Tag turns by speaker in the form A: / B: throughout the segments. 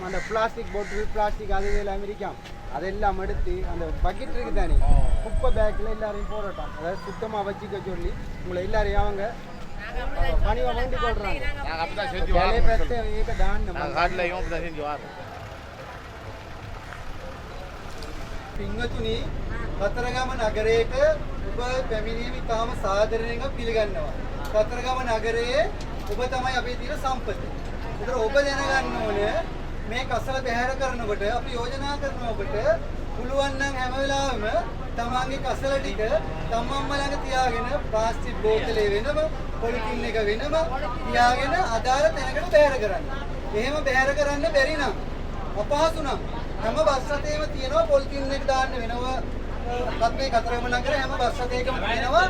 A: அந்த plastic bottle plastic அது இதெல்லாம் அமெரிக்காம் அதெல்லாம் எடுத்து அந்த பக்கெட் இருக்கு தானே குப்பை பேக்கில் எல்லாரையும் போடட்டான் அதாவது சுத்தமாக வச்சுக்க சொல்லி உங்களை எல்லாரையும் அவங்க பணிவாக வண்டி போடுறாங்க පින්වතුනි කතරගම නගරයට ඔබ පැමිණීම ඉතාම සාදරයෙන් පිළිගන්නවා. කතරගම නගරයේ ඔබ තමයි අපේ තියෙන සම්පත. ඒතර ඔබ දැනගන්න ඕනේ මේ කසල බැහැර කරනකොට අපි යෝජනා කරනවා ඔබට පුළුවන් නම් හැම වෙලාවෙම තමන්ගේ කසල ටික තමන්ම ළඟ තියාගෙන ප්ලාස්ටික් බෝතලේ වෙනම පොලිතින් එක වෙනම තියාගෙන අදාළ තැනකට බැහැර කරන්න. එහෙම බැහැර කරන්න බැරි නම් අපහසු නම් හැම බස් රථයේම තියෙනවා පොලිතින් එක දාන්න වෙනවා. මේ කතරගම නගරේ හැම බස් රථයකම තියෙනවා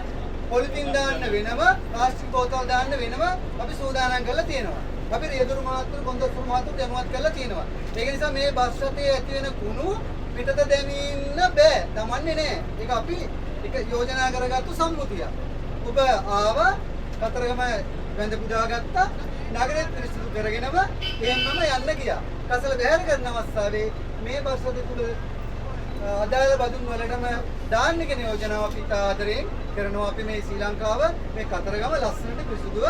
A: පොලිතින් දාන්න වෙනම ප්ලාස්ටික් බෝතල් දාන්න වෙනම අපි සූදානම් කරලා තියෙනවා. අපි රියදුරු මහත්තුරු කොන්දොස්තුරු මහත්තුරු දැනුවත් කරලා තියෙනවා. ඒක නිසා මේ බස් රථයේ ඇති වෙන කුණු පිටත දැමින්න බෑ. දමන්නේ නෑ. ඒක අපි එක යෝජනා කරගත්තු සම්මුතියක්. ඔබ ආව කතරගම වැඳ පුදා ගත්තා. නගරෙත් පිරිසිදු කරගෙනම එහෙමම යන්න ගියා. කසල බැහැර කරන අවස්ථාවේ මේ බස් රථය තුල අදාළ බදුන් වලටම දාන්න කියන යෝජනාව අපි ආදරයෙන් කරනවා. අපි මේ ශ්‍රී ලංකාව මේ කතරගම ලස්සනට පිරිසිදුව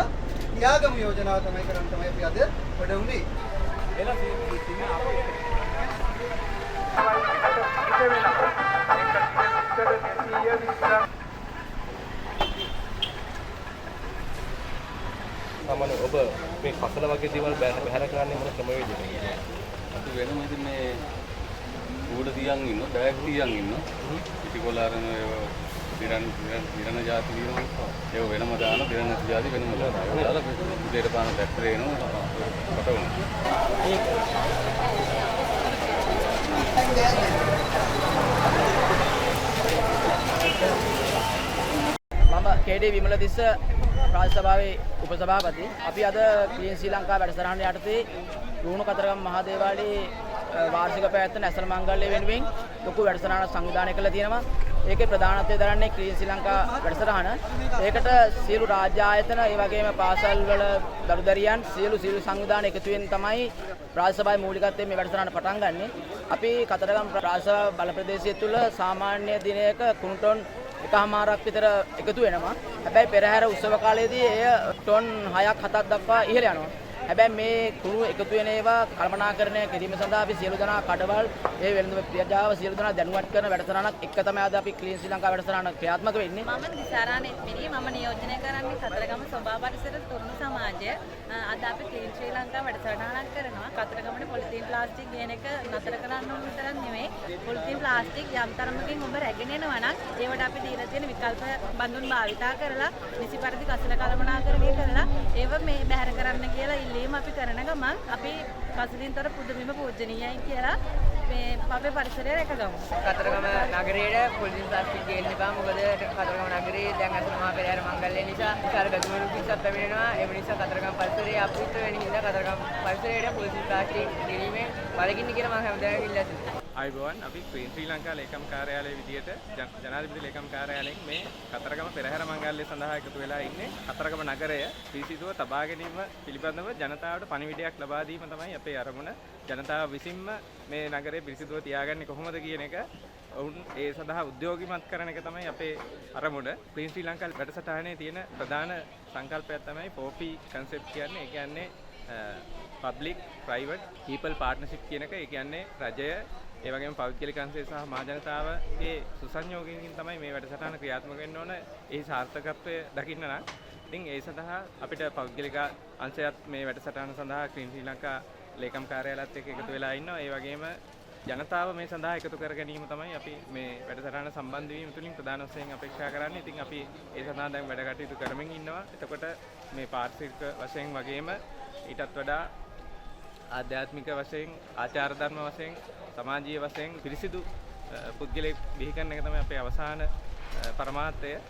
A: තියාගමු යෝජනාව තමයි කරන්න තමයි අපි අද වැඩ උනේ.
B: සාමාන්‍ය ඔබ මේ කසල වගේ දේවල් බැහැර කරන්නේ මොන ක්‍රමවේදයකද?
C: අපි වෙනම ඉතින් මේ ඌඩ තියන් ඉන්න, බෑග් තියන් ඉන්න. පිටිකොලාරන නිරන ජාති දිනනවා. ඒක වෙනම දාන දිනන ජාති වෙනම දානවා. දාලා උදේට පාන ට්‍රැක්ටරේ එනවා. පටවන.
D: මම කේ.ඩී. විමලදිස්ස රාජ්‍ය සභාවේ උපසභාපති. අපි අද ක්ලීන් ශ්‍රී ලංකා වැඩසටහන යටතේ රුහුණු කතරගම මහදේවාලයේ වාර්ෂික පැවැත්වෙන ඇසළ මංගල්‍ය වෙනුවෙන් ලොකු වැඩසටහනක් සංවිධානය කළා තියෙනවා. ඒකේ ප්‍රධානත්වය දරන්නේ ක්ලීන් ශ්‍රී ලංකා වැඩසටහන. ඒකට සියලු රාජ්‍ය ආයතන, ඒ වගේම පාසල් වල දරුදරියන් සියලු සංවිධාන එකතු වෙන තමයි රාජ්‍ය සභාවේ මූලිකත්වයෙන් මේ වැඩසටහන පටන් ගන්නෙ. අපි කතරගම රාජ්‍ය සභාව බල ප්‍රදේශය තුල සාමාන්‍ය දිනයක කුණු ටොන් එකමාරක් විතර එකතු වෙනවා. හැබැයි පෙරහැර උත්සව කාලයේදී එය ටොන් 6ක් 7ක් දක්වා ඉහළ යනවා. හැබැයි මේ කුණු එකතු වෙන ඒවා කළමනාකරණය කිරීම සඳහා අපි සියලු දෙනා කඩවල් ඒ වෙළඳ ප්‍රජාව සියලු දෙනා දැනුවත් කරන වැඩසටහනක් එක තමයි අද අපි ක්ලීන් ශ්‍රී ලංකා වැඩසටහන ක්‍රියාත්මක වෙන්නේ.
E: මම දිසාරාණී එත්මිනි මම නියෝජනය කරන්නේ කතරගම සෝභා පරිසර තරුණ සමාජය. අද අපි ක්ලීන් ශ්‍රී ලංකා වැඩසටහනක් කරනවා. කතරගමනේ පොලිතීන් ප්ලාස්ටික් ගේන එක නතර කරන්න ඕන විතරක් නෙමෙයි. පොලිතීන් ප්ලාස්ටික් යම් තරමකින් ඔබ රැගෙන එනවා නම් ඒවට අපි දීලා තියෙන විකල්ප බඳුන් භාවිතා කරලා නිසි පරිදි කසල කළමනාකරණය කරලා ඒව මේ බැහැර කරන්න කියලා ඉල්ලීම අපි කරන ගමන් අපි කසලින්තර පුදුමෙම පූජනීයයි කියලා මේ අපේ පරිසරය රැකගමු.
F: කතරගම නගරයේ පොලිසිය ප්ලාස්ටික් ගේන්න එපා. මොකද කතරගම නගරයේ දැන් අසල මහා පෙරහැර මංගල්‍ය නිසා විශාල ගැටුමක් පිටත් පැමිණෙනවා. ඒ නිසා කතරගම පරිසරයේ අපිට වෙන හින්දා කතරගම පරිසරයේ පොලිසිය ප්ලාස්ටික් ගෙලීමේ බලකින්න කියලා මම හැමදාම ඉල්ලා සිටිනවා.
G: ආයුබෝවන් අපි ක්‍රීන් ශ්‍රී ලංකා ලේකම් කාර්යාලයේ විදියට ජනාධිපති ලේකම් කාර්යාලයෙන් මේ කතරගම පෙරහැර මංගල්‍ය සඳහා එකතු වෙලා ඉන්නේ. කතරගම නගරය පිරිසිදුව තබා ගැනීම පිළිබඳව ජනතාවට පණිවිඩයක් ලබා දීම තමයි අපේ අරමුණ. ජනතාව විසින්ම මේ නගරය පිරිසිදුව තියාගන්නේ කොහොමද කියන එක ඔවුන් ඒ සඳහා උද්‍යෝගිමත් කරන එක තමයි අපේ අරමුණ. ක්‍රීන් ශ්‍රී ලංකා වැඩසටහනේ තියෙන ප්‍රධාන සංකල්පයක් තමයි 4P concept කියන්නේ. ඒ කියන්නේ public private people partnership කියන එක. ඒ කියන්නේ රජය ඒ වගේම පෞද්ගලික අංශය සහ මහ ජනතාවගේ සුසංයෝගයෙන් තමයි මේ වැඩසටහන ක්‍රියාත්මක වෙන්න ඕන. ඒ සාර්ථකත්වය දකින්න නම් ඉතින් ඒ සඳහා අපිට පෞද්ගලික අංශයත් මේ වැඩසටහන සඳහා ක්‍රීන් ශ්‍රී ලංකා ලේකම් කාර්යාලයත් එක්ක එකතු වෙලා ඉන්නවා. ඒ වගේම ජනතාව මේ සඳහා එකතු කර ගැනීම තමයි අපි මේ වැඩසටහන සම්බන්ධ වීම තුළින් ප්‍රධාන වශයෙන් අපේක්ෂා කරන්නේ. ඉතින් අපි ඒ සඳහා දැන් වැඩ කටයුතු කරමින් ඉන්නවා. එතකොට මේ පාරිසරික වශයෙන් වගේම ඊටත් වඩා ආධ්‍යාත්මික වශයෙන් ආචාර ධර්ම වශයෙන් සමාජීය වශයෙන් පිරිසිදු පුද්ගලයෙක් බිහි කරන එක තමයි අපේ අවසාන පරමාර්ථය.